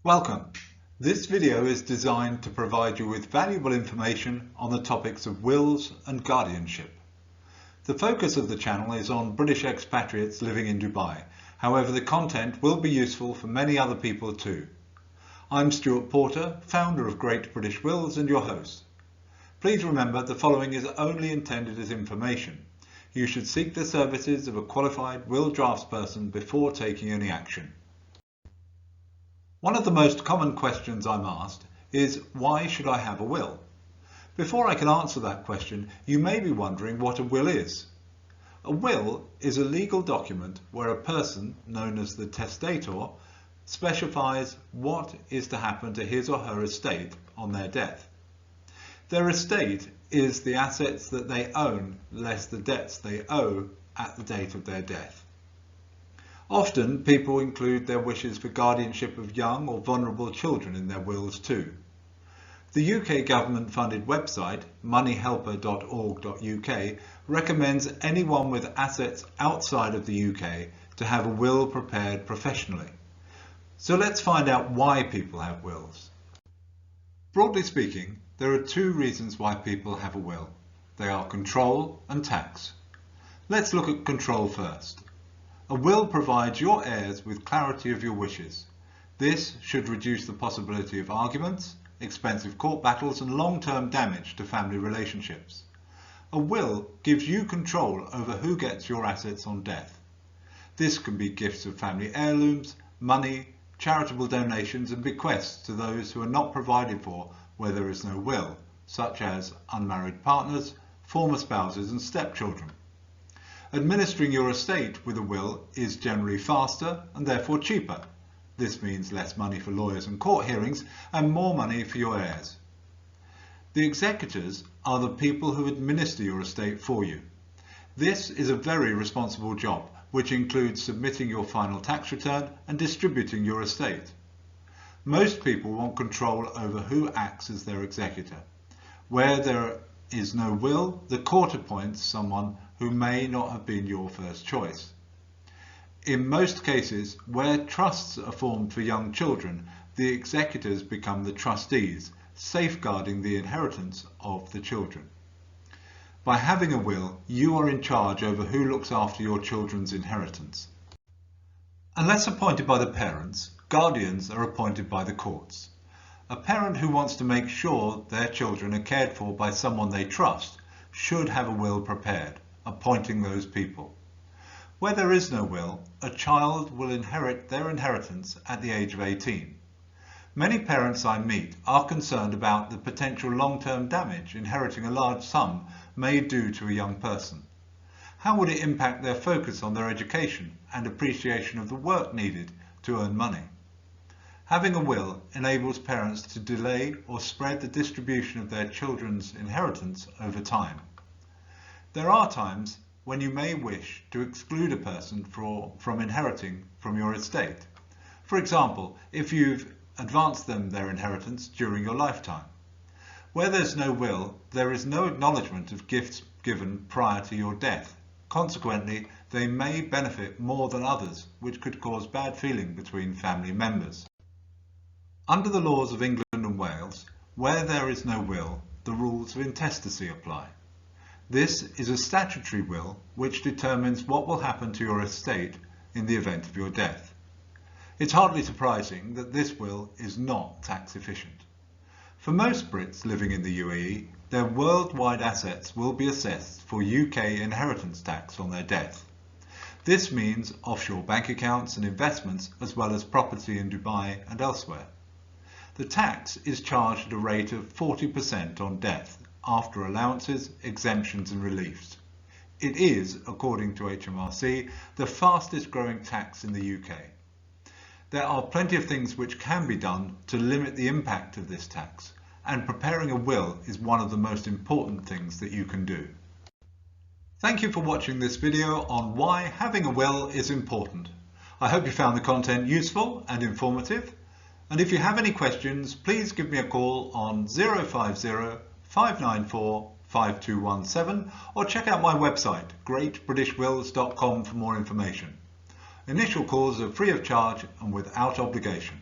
Welcome. This video is designed to provide you with valuable information on the topics of wills and guardianship. The focus of the channel is on British expatriates living in Dubai. However, the content will be useful for many other people too. I'm Stuart Porter, founder of Great British Wills and your host. Please remember the following is only intended as information. You should seek the services of a qualified will draftsperson before taking any action. One of the most common questions I'm asked is, why should I have a will? Before I can answer that question, you may be wondering what a will is. A will is a legal document where a person, known as the testator, specifies what is to happen to his or her estate on their death. Their estate is the assets that they own less the debts they owe at the date of their death. Often people include their wishes for guardianship of young or vulnerable children in their wills too. The UK government-funded website moneyhelper.org.uk recommends anyone with assets outside of the UK to have a will prepared professionally. So let's find out why people have wills. Broadly speaking, there are two reasons why people have a will. They are control and tax. Let's look at control first. A will provides your heirs with clarity of your wishes. This should reduce the possibility of arguments, expensive court battles and long-term damage to family relationships. A will gives you control over who gets your assets on death. This can be gifts of family heirlooms, money, charitable donations and bequests to those who are not provided for where there is no will, such as unmarried partners, former spouses and stepchildren. Administering your estate with a will is generally faster and therefore cheaper. This means less money for lawyers and court hearings and more money for your heirs. The executors are the people who administer your estate for you. This is a very responsible job, which includes submitting your final tax return and distributing your estate. Most people want control over who acts as their executor. Where there is no will, the court appoints someone who may not have been your first choice. In most cases, where trusts are formed for young children, the executors become the trustees, safeguarding the inheritance of the children. By having a will, you are in charge over who looks after your children's inheritance. Unless appointed by the parents, guardians are appointed by the courts. A parent who wants to make sure their children are cared for by someone they trust should have a will prepared, appointing those people. Where there is no will, a child will inherit their inheritance at the age of 18. Many parents I meet are concerned about the potential long-term damage inheriting a large sum may do to a young person. How would it impact their focus on their education and appreciation of the work needed to earn money? Having a will enables parents to delay or spread the distribution of their children's inheritance over time. There are times when you may wish to exclude a person from inheriting from your estate. For example, if you've advanced them their inheritance during your lifetime. Where there's no will, there is no acknowledgement of gifts given prior to your death. Consequently, they may benefit more than others, which could cause bad feeling between family members. Under the laws of England and Wales, where there is no will, the rules of intestacy apply. This is a statutory will which determines what will happen to your estate in the event of your death. It's hardly surprising that this will is not tax efficient. For most Brits living in the UAE, their worldwide assets will be assessed for UK inheritance tax on their death. This means offshore bank accounts and investments as well as property in Dubai and elsewhere. The tax is charged at a rate of 40% on death after allowances, exemptions and reliefs. It is, according to HMRC, the fastest growing tax in the UK. There are plenty of things which can be done to limit the impact of this tax, and preparing a will is one of the most important things that you can do. Thank you for watching this video on why having a will is important. I hope you found the content useful and informative, and if you have any questions, please give me a call on 050 594 5217 or check out my website greatbritishwills.com for more information. Initial calls are free of charge and without obligation.